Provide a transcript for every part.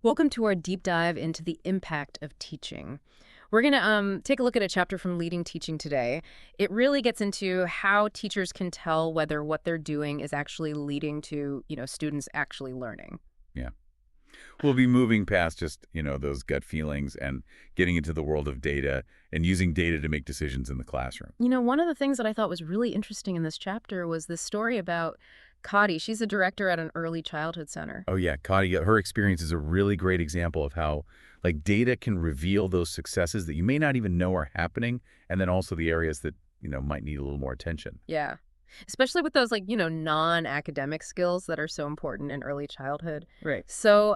Welcome to our deep dive into the impact of teaching. We're going to take a look at a chapter from Leading Teaching today. It really gets into how teachers can tell whether what they're doing is actually leading to, students actually learning. Yeah. We'll be moving past just, those gut feelings and getting into the world of data and using data to make decisions in the classroom. One of the things that I thought was really interesting in this chapter was this story about Kadi. She's a director at an early childhood center. Oh, yeah. Claudia, her experience is a really great example of how, like, data can reveal those successes that you may not even know are happening, and then also the areas that, might need a little more attention. Yeah. Especially with those non-academic skills that are so important in early childhood. Right. So,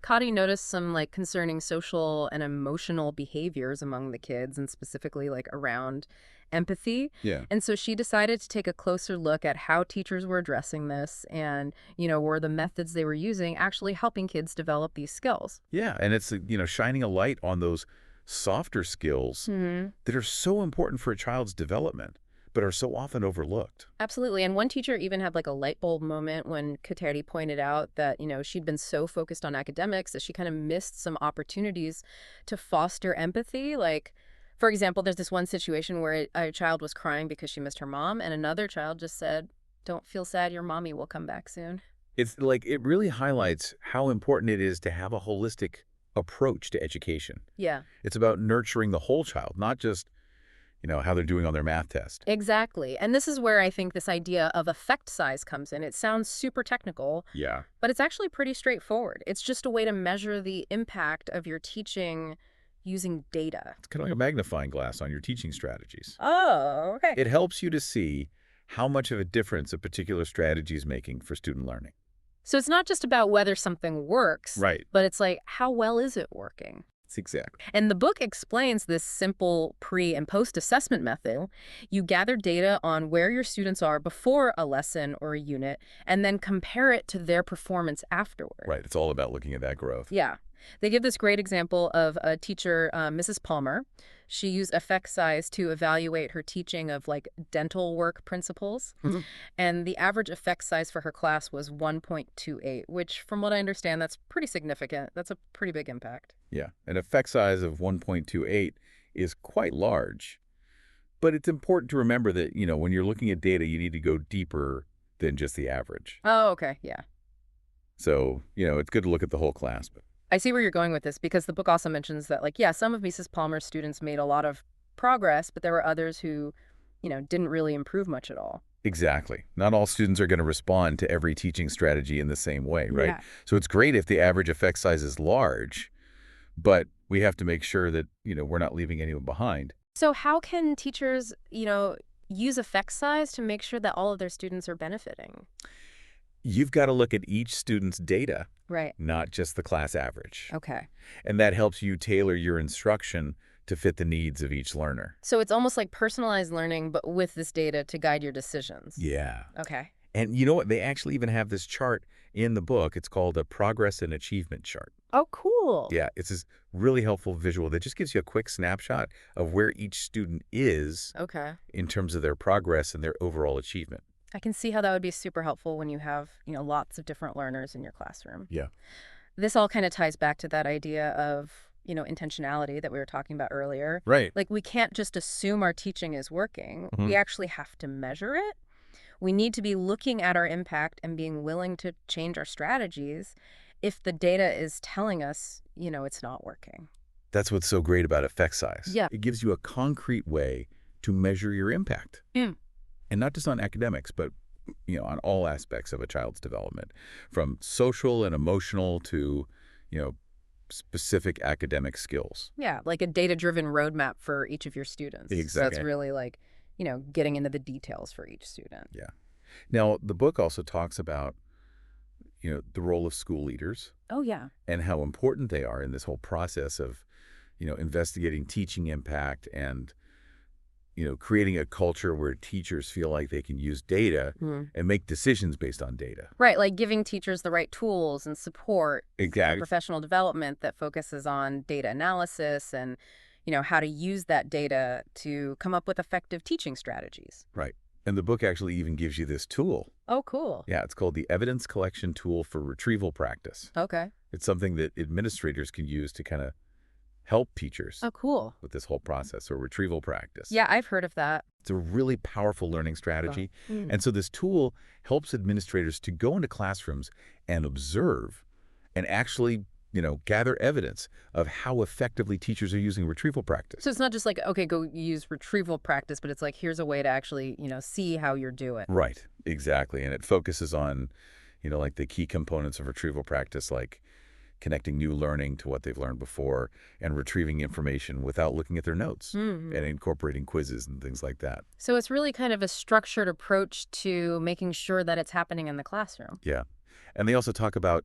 Kadi noticed some concerning social and emotional behaviors among the kids and specifically around empathy. Yeah. And so she decided to take a closer look at how teachers were addressing this and, were the methods they were using actually helping kids develop these skills. Yeah. And it's, shining a light on those softer skills that are so important for a child's development, but are so often overlooked. Absolutely. And one teacher even had a light bulb moment when Kateri pointed out that, she'd been so focused on academics that she kind of missed some opportunities to foster empathy. For example, there's this one situation where a child was crying because she missed her mom, and another child just said, "Don't feel sad, your mommy will come back soon." It's like it really highlights how important it is to have a holistic approach to education. Yeah. It's about nurturing the whole child, not just, how they're doing on their math test. Exactly. And this is where I think this idea of effect size comes in. It sounds super technical, Yeah. but it's actually pretty straightforward. It's just a way to measure the impact of your teaching using data. It's kind of like a magnifying glass on your teaching strategies. Oh, okay. It helps you to see how much of a difference a particular strategy is making for student learning. So it's not just about whether something works, Right. but it's how well is it working? It's exactly. And the book explains this simple pre- and post-assessment method. You gather data on where your students are before a lesson or a unit, and then compare it to their performance afterward. Right. It's all about looking at that growth. Yeah. They give this great example of a teacher, Mrs. Palmer. She used effect size to evaluate her teaching of dental work principles. Mhm. And the average effect size for her class was 1.28, which from what I understand, that's pretty significant. That's a pretty big impact. Yeah. An effect size of 1.28 is quite large. But it's important to remember that, when you're looking at data, you need to go deeper than just the average. Oh, okay. Yeah. So, it's good to look at the whole class. But I see where you're going with this because the book also mentions that, some of Mrs. Palmer's students made a lot of progress, but there were others who, didn't really improve much at all. exactly. Not all students are going to respond to every teaching strategy in the same way, right? Yeah. So it's great if the average effect size is large, but we have to make sure that, we're not leaving anyone behind. So how can teachers, use effect size to make sure that all of their students are benefiting? You've got to look at each student's data, Right. not just the class average. Okay. And that helps you tailor your instruction to fit the needs of each learner. So it's almost like personalized learning, but with this data to guide your decisions. Yeah. Okay. And you know what? They actually even have this chart in the book. It's called a progress and achievement chart. Oh, cool. Yeah, it's this really helpful visual that just gives you a quick snapshot of where each student is Okay. in terms of their progress and their overall achievement. I can see how that would be super helpful when you have, lots of different learners in your classroom. Yeah. This all kind of ties back to that idea of, intentionality that we were talking about earlier. Right. We can't just assume our teaching is working. Mhm. We actually have to measure it. We need to be looking at our impact and being willing to change our strategies if the data is telling us, it's not working. That's what's so great about effect size. Yeah. It gives you a concrete way to measure your impact. Mm. And not just on academics, but on all aspects of a child's development, from social and emotional to, specific academic skills. Yeah, like a data-driven roadmap for each of your students. So Exactly. that's really getting into the details for each student. Yeah. Now, the book also talks about, the role of school leaders Oh, yeah. and how important they are in this whole process of, investigating teaching impact and, creating a culture where teachers feel like they can use data Mm. and make decisions based on data. Right, like giving teachers the right tools and support for Exactly. professional development that focuses on data analysis and, how to use that data to come up with effective teaching strategies. Right. And the book actually even gives you this tool. Oh, cool. Yeah, it's called the Evidence Collection Tool for Retrieval Practice. Okay. It's something that administrators can use to kind of help teachers Oh, cool. with this whole process or retrieval practice. Yeah, I've heard of that. It's a really powerful learning strategy. Mm. And so this tool helps administrators to go into classrooms and observe and actually, gather evidence of how effectively teachers are using retrieval practice. So it's not just like, okay, go use retrieval practice, but it's like, here's a way to actually, see how you're doing. Right, exactly. And it focuses on, like the key components of retrieval practice, like connecting new learning to what they've learned before and retrieving information without looking at their notes and incorporating quizzes and things like that. So it's really kind of a structured approach to making sure that it's happening in the classroom. Yeah. And they also talk about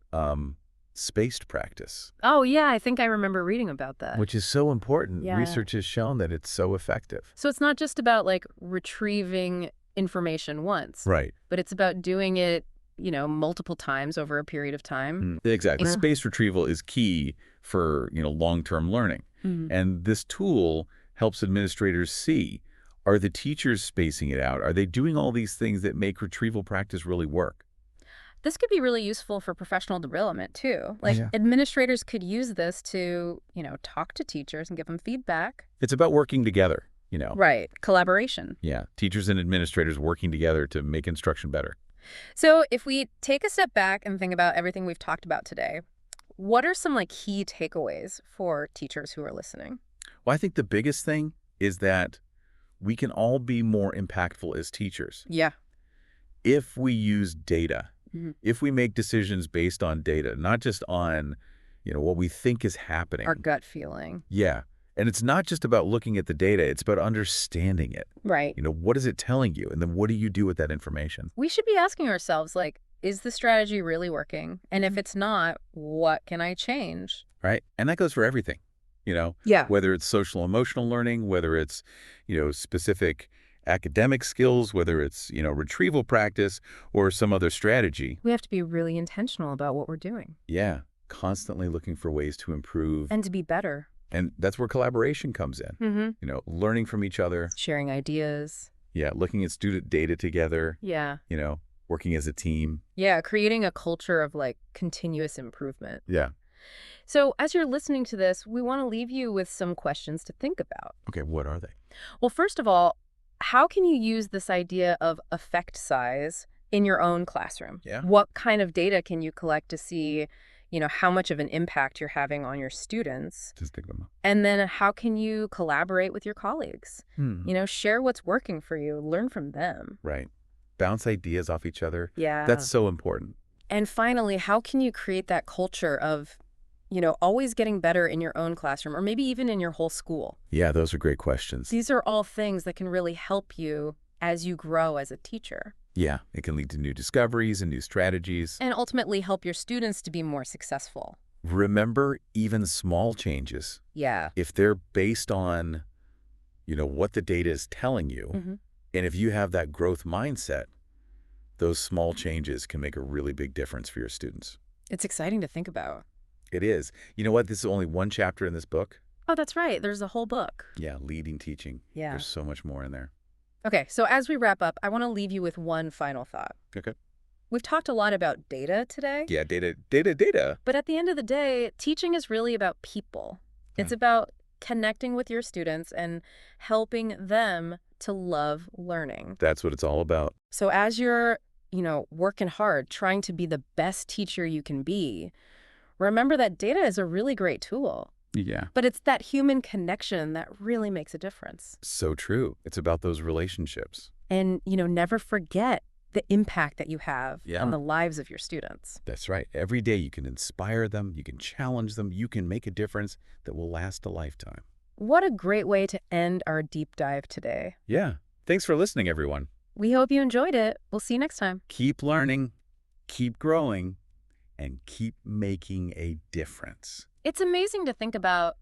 spaced practice, Oh, yeah, I think I remember reading about that. which is so important. Yeah. Research has shown that it's so effective. So it's not just about like retrieving information once, Right. but it's about doing it, multiple times over a period of time. Exactly. Yeah. Spaced retrieval is key for, long-term learning. And this tool helps administrators see, are the teachers spacing it out? Are they doing all these things that make retrieval practice really work? This could be really useful for professional development too. Like Yeah. administrators could use this to, talk to teachers and give them feedback. It's about working together. Right. Collaboration. Yeah. Teachers and administrators working together to make instruction better. So if we take a step back and think about everything we've talked about today, what are some like key takeaways for teachers who are listening? Well, I think the biggest thing is that we can all be more impactful as teachers Yeah. if we use data, Mhm. if we make decisions based on data, not just on, what we think is happening. Our gut feeling. Yeah. And it's not just about looking at the data. It's about understanding it. Right. What is it telling you? And then what do you do with that information? We should be asking ourselves, like, is the strategy really working? And if it's not, what can I change? Right? And that goes for everything, Yeah. whether it's social emotional learning, whether it's, specific academic skills, whether it's, retrieval practice or some other strategy. We have to be really intentional about what we're doing Yeah. Constantly looking for ways to improve. and to be better. And that's where collaboration comes in, Mm-hmm. learning from each other. Sharing ideas. Yeah. Looking at student data together, Yeah. working as a team. Yeah. Creating a culture of like continuous improvement. Yeah. So as you're listening to this, we want to leave you with some questions to think about. Okay. What are they? Well, first of all, how can you use this idea of effect size in your own classroom? Yeah. What kind of data can you collect to see, how much of an impact you're having on your students? Just think of them. And then how can you collaborate with your colleagues? Share what's working for you, learn from them. Right. Bounce ideas off each other. Yeah. That's so important. And finally, how can you create that culture of, always getting better in your own classroom or maybe even in your whole school? Yeah, those are great questions. These are all things that can really help you as you grow as a teacher. Yeah, it can lead to new discoveries and new strategies. And ultimately help your students to be more successful. Remember, even small changes, Yeah. if they're based on, what the data is telling you, and if you have that growth mindset, those small changes can make a really big difference for your students. It's exciting to think about. It is. You know what? This is only one chapter in this book. Oh, that's right. There's a whole book. Yeah, leading teaching. Yeah. There's so much more in there. Okay, so as we wrap up, I want to leave you with one final thought. Okay. We've talked a lot about data today. Yeah, data. But at the end of the day, teaching is really about people. It's Yeah. about connecting with your students and helping them to love learning. That's what it's all about. So as you're, working hard, trying to be the best teacher you can be, remember that data is a really great tool. Yeah. But it's that human connection that really makes a difference. So true. It's about those relationships. And, never forget the impact that you have Yeah. on the lives of your students. That's right. Every day you can inspire them, you can challenge them, you can make a difference that will last a lifetime. What a great way to end our deep dive today. Yeah. Thanks for listening, everyone. We hope you enjoyed it. We'll see you next time. Keep learning, keep growing, and keep making a difference. It's amazing to think about,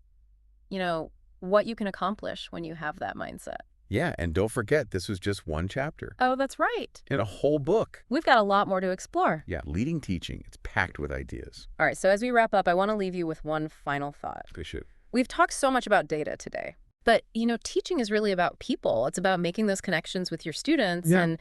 what you can accomplish when you have that mindset. Yeah, and don't forget, this was just one chapter Oh, that's right. in a whole book. We've got a lot more to explore. Yeah, leading teaching. It's packed with ideas. All right, so as we wrap up, I want to leave you with one final thought. They should. We've talked so much about data today, But, teaching is really about people. It's about making those connections with your students Yeah. and,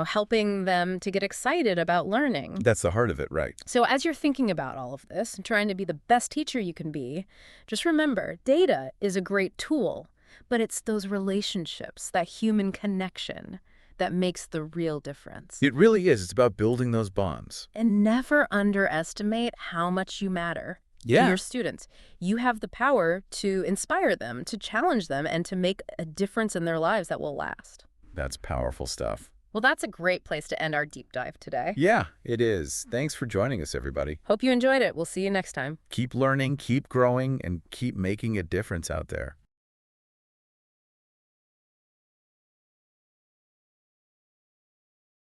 helping them to get excited about learning. That's the heart of it, right? So as you're thinking about all of this and trying to be the best teacher you can be, just remember, data is a great tool, but it's those relationships, that human connection, that makes the real difference. It really is. It's about building those bonds. And never underestimate how much you matter to Yeah. your students. You have the power to inspire them, to challenge them, and to make a difference in their lives that will last. That's powerful stuff. Well, that's a great place to end our deep dive today. Yeah, it is. Thanks for joining us, everybody. Hope you enjoyed it. We'll see you next time. Keep learning, keep growing, and keep making a difference out there.